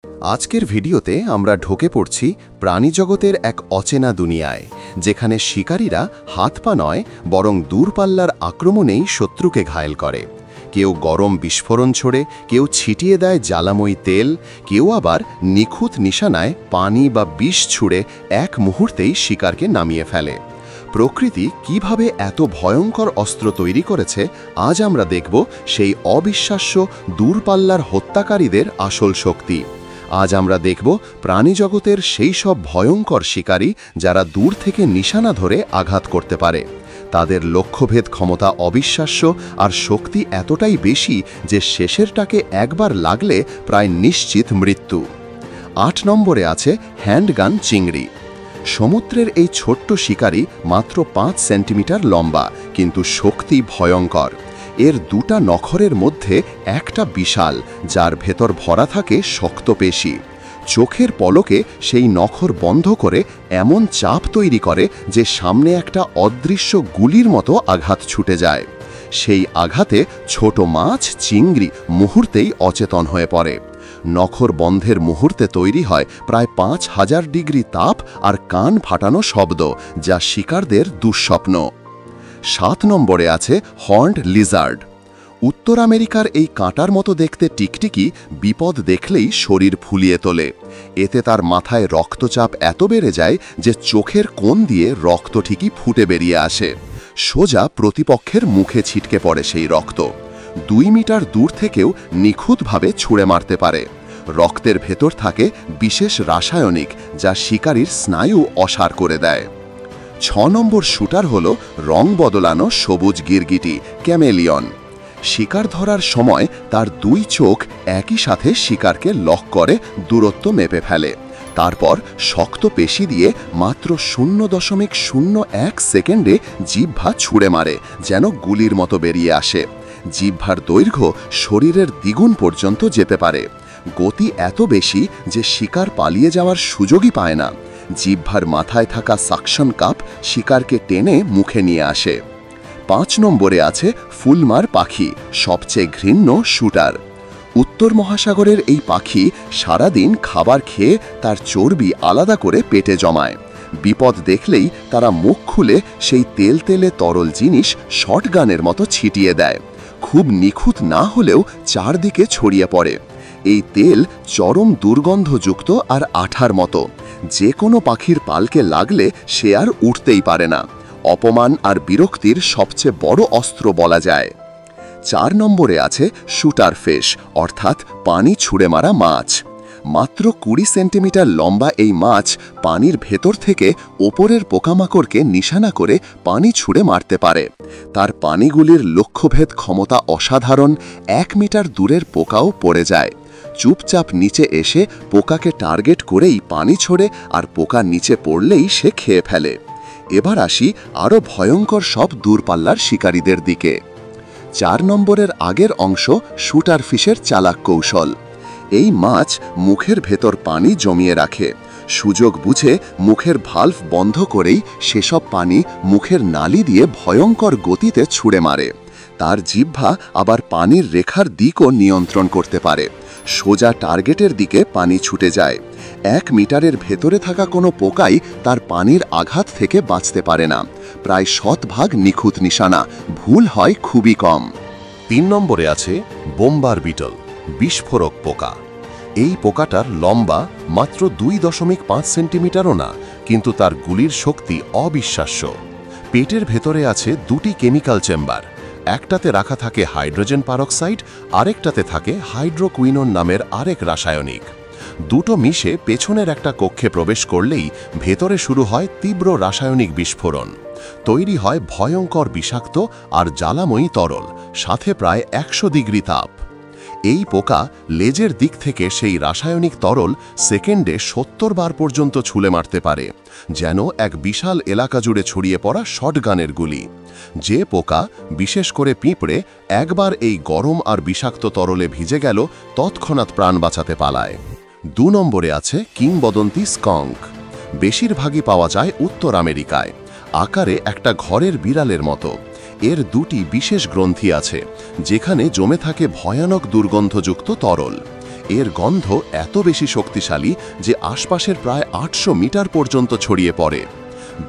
আজকের ভিডিওতে আমরা ঢুকে পড়ছি প্রাণীজগতের এক অচেনা দুনিয়ায়, যেখানে শিকারীরা হাত পা নয় বরং দূরপাল্লার আক্রমণেই শত্রুকে ঘায়েল করে। কেউ গরম বিস্ফোরণ ছোড়ে, কেউ ছিটিয়ে দেয় জ্বালাময়ী তেল, কেউ আবার নিখুঁত নিশানায় পানি বা বিষ ছুঁড়ে এক মুহূর্তেই শিকারকে নামিয়ে ফেলে। প্রকৃতি কিভাবে এত ভয়ঙ্কর অস্ত্র তৈরি করেছে, আজ আমরা দেখব সেই অবিশ্বাস্য দূরপাল্লার হত্যাকারীদের আসল শক্তি। আজ আমরা দেখব প্রাণীজগতের সেই সব ভয়ঙ্কর শিকারী যারা দূর থেকে নিশানা ধরে আঘাত করতে পারে। তাদের লক্ষ্যভেদ ক্ষমতা অবিশ্বাস্য, আর শক্তি এতটাই বেশি যে শেষেরটাকে একবার লাগলে প্রায় নিশ্চিত মৃত্যু। ৮ নম্বরে আছে হ্যান্ডগান চিংড়ি। সমুদ্রের এই ছোট্ট শিকারী মাত্র ৫ সেন্টিমিটার লম্বা, কিন্তু শক্তি ভয়ঙ্কর। এর দুটা নখরের মধ্যে একটা বিশাল, যার ভেতর ভরা থাকে শক্ত পেশি। চোখের পলকে সেই নখর বন্ধ করে এমন চাপ তৈরি করে যে সামনে একটা অদৃশ্য গুলির মতো আঘাত ছুটে যায়। সেই আঘাতে ছোট মাছ, চিংড়ি মুহূর্তেই অচেতন হয়ে পড়ে। নখর বন্ধের মুহূর্তে তৈরি হয় প্রায় ৫,০০০ ডিগ্রি তাপ আর কান ফাটানো শব্দ, যা শিকারদের দুঃস্বপ্ন। ৭ নম্বরে আছে হর্নড লিজার্ড। উত্তর আমেরিকার এই কাঁটার মতো দেখতে টিকটিকি বিপদ দেখলেই শরীর ফুলিয়ে তোলে। এতে তার মাথায় রক্তচাপ এত বেড়ে যায় যে চোখের কোণ দিয়ে রক্ত ঠিকই ফুটে বেরিয়ে আসে। সোজা প্রতিপক্ষের মুখে ছিটকে পড়ে সেই রক্ত। ২ মিটার দূর থেকেও নিখুঁতভাবে ছুঁড়ে মারতে পারে। রক্তের ভেতর থাকে বিশেষ রাসায়নিক, যা শিকারীর স্নায়ু অসাড় করে দেয়। ৬ নম্বর শুটার হল রং বদলানো সবুজ গিরগিটি, ক্যামেলিয়ন। শিকার ধরার সময় তার ২ চোখ একই সাথে শিকারকে লক করে দূরত্ব মেপে ফেলে। তারপর শক্ত পেশি দিয়ে মাত্র ০.০১ সেকেন্ডে জিহ্বা ছুঁড়ে মারে, যেন গুলির মতো বেরিয়ে আসে। জিহ্বার দৈর্ঘ্য শরীরের দ্বিগুণ পর্যন্ত যেতে পারে। গতি এত বেশি যে শিকার পালিয়ে যাওয়ার সুযোগই পায় না। জিহ্বার মাথায় থাকা সাকশন কাপ শিকারকে টেনে মুখে নিয়ে আসে। ৫ নম্বরে আছে ফুলমার পাখি, সবচেয়ে ঘৃণ্য শুটার। উত্তর মহাসাগরের এই পাখি সারাদিন খাবার খেয়ে তার চর্বি আলাদা করে পেটে জমায়। বিপদ দেখলেই তারা মুখ খুলে সেই তেলতেলে তরল জিনিস শটগানের মতো ছিটিয়ে দেয়। খুব নিখুঁত না হলেও চারদিকে ছড়িয়ে পড়ে। এই তেল চরম দুর্গন্ধযুক্ত আর আঠার মতো। যে কোনো পাখির পালকে লাগলে সে আর উঠতেই পারে না। অপমান আর বিরক্তির সবচেয়ে বড় অস্ত্র বলা যায়। ৪ নম্বরে আছে শুটার ফিশ, অর্থাৎ পানি ছুঁড়ে মারা মাছ। মাত্র ২০ সেন্টিমিটার লম্বা এই মাছ পানির ভেতর থেকে ওপরের পোকামাকড়কে নিশানা করে পানি ছুঁড়ে মারতে পারে। তার পানিগুলির লক্ষ্যভেদ ক্ষমতা অসাধারণ। ১ মিটার দূরের পোকাও পড়ে যায়। চুপচাপ নিচে এসে পোকাকে টার্গেট করেই পানি ছোড়ে, আর পোকা নিচে পড়লেই সে খেয়ে ফেলে। এবার আসি আরও ভয়ঙ্কর সব দূরপাল্লার শিকারীদের দিকে। ৪ নম্বরের আগের অংশ শুটার ফিশের চালাক কৌশল। এই মাছ মুখের ভেতর পানি জমিয়ে রাখে। সুযোগ বুঝে মুখের ভালভ বন্ধ করেই সেসব পানি মুখের নালি দিয়ে ভয়ঙ্কর গতিতে ছুঁড়ে মারে। তার জিহ্বা আবার পানির রেখার দিকও নিয়ন্ত্রণ করতে পারে। সোজা টার্গেটের দিকে পানি ছুটে যায়। ১ মিটারের ভেতরে থাকা কোনো পোকাই তার পানির আঘাত থেকে বাঁচতে পারে না। প্রায় শতভাগ নিখুঁত নিশানা, ভুল হয় খুবই কম। ৩ নম্বরে আছে বোম্বার বিটল, বিস্ফোরক পোকা। এই পোকাটার লম্বা মাত্র ২.৫ সেন্টিমিটারও না, কিন্তু তার গুলির শক্তি অবিশ্বাস্য। পেটের ভেতরে আছে ২টি কেমিক্যাল চেম্বার। একটাতে রাখা থাকে হাইড্রোজেন পারক্সাইড, আরেকটাতে থাকে হাইড্রোকুইনোন নামের আরেক রাসায়নিক। দুটো মিশে পেছনের একটা কক্ষে প্রবেশ করলেই ভেতরে শুরু হয় তীব্র রাসায়নিক বিস্ফোরণ। তৈরি হয় ভয়ঙ্কর বিষাক্ত আর জ্বালাময়ী তরল, সাথে প্রায় ১০০ ডিগ্রি তাপ। এই পোকা লেজের দিক থেকে সেই রাসায়নিক তরল সেকেন্ডে ৭০ বার পর্যন্ত ছুঁড়ে মারতে পারে, যেন এক বিশাল এলাকা জুড়ে ছড়িয়ে পড়া শটগানের গুলি। যে পোকা, বিশেষ করে পিঁপড়ে, একবার এই গরম আর বিষাক্ত তরলে ভিজে গেল তৎক্ষণাৎ প্রাণ বাঁচাতে পালায়। ২ নম্বরে আছে কিংবদন্তি স্কঙ্ক। বেশিরভাগই পাওয়া যায় উত্তর আমেরিকায়। আকারে একটা ঘরের বিড়ালের মতো। এর ২টি বিশেষ গ্রন্থি আছে, যেখানে জমে থাকে ভয়ানক দুর্গন্ধযুক্ত তরল। এর গন্ধ এত বেশি শক্তিশালী যে আশপাশের প্রায় ৮০০ মিটার পর্যন্ত ছড়িয়ে পড়ে।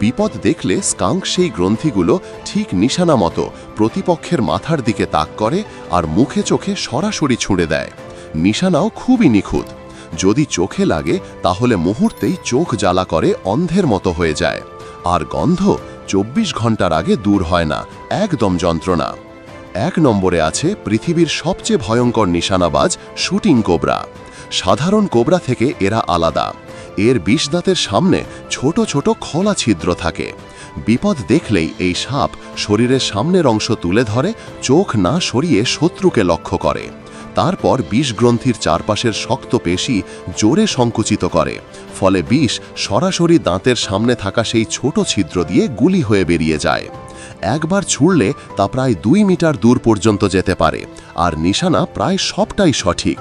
বিপদ দেখলে স্কাঙ্ক সেই গ্রন্থিগুলো ঠিক নিশানা মতো প্রতিপক্ষের মাথার দিকে তাক করে আর মুখে চোখে সরাসরি ছুঁড়ে দেয়। নিশানাও খুবই নিখুঁত। যদি চোখে লাগে তাহলে মুহূর্তেই চোখ জ্বালা করে অন্ধের মতো হয়ে যায়। আর গন্ধ ২৪ ঘন্টার আগে দূর হয় না, একদম যন্ত্রণা। ১ নম্বরে আছে পৃথিবীর সবচেয়ে ভয়ঙ্কর নিশানাবাজ শুটিং কোবরা। সাধারণ কোবরা থেকে এরা আলাদা। এর বিষ দাঁতের সামনে ছোট ছোট খোলা ছিদ্র থাকে। বিপদ দেখলেই এই সাপ শরীরের সামনের অংশ তুলে ধরে, চোখ না সরিয়ে শত্রুকে লক্ষ্য করে। তারপর বিষ গ্রন্থির চারপাশের শক্ত পেশি জোরে সংকুচিত করে, ফলে বিষ সরাসরি দাঁতের সামনে থাকা সেই ছোট ছিদ্র দিয়ে গুলি হয়ে বেরিয়ে যায়। একবার ছুঁড়লে তা প্রায় ২ মিটার দূর পর্যন্ত যেতে পারে, আর নিশানা প্রায় সবটাই সঠিক।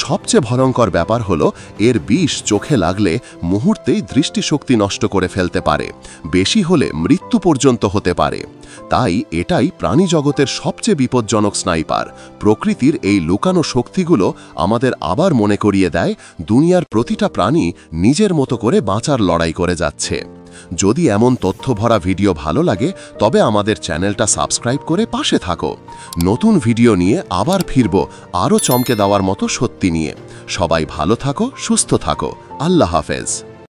সবচেয়ে ভয়ঙ্কর ব্যাপার হলো এর বিষ চোখে লাগলে মুহূর্তেই দৃষ্টিশক্তি নষ্ট করে ফেলতে পারে, বেশি হলে মৃত্যু পর্যন্ত হতে পারে। তাই এটাই প্রাণী জগতের সবচেয়ে বিপজ্জনক স্নাইপার। প্রকৃতির এই লুকানো শক্তিগুলো আমাদের আবার মনে করিয়ে দেয় দুনিয়ার প্রতিটা প্রাণী নিজের মতো করে বাঁচার লড়াই করে যাচ্ছে। যদি এমন তথ্য ভরা ভিডিও ভালো লাগে তবে আমাদের চ্যানেলটা সাবস্ক্রাইব করে পাশে থাকো। নতুন ভিডিও নিয়ে আবার ফিরব আরও চমকে দেওয়ার মতো সত্যি নিয়ে। সবাই ভালো থাকো, সুস্থ থাকো। আল্লাহ হাফেজ।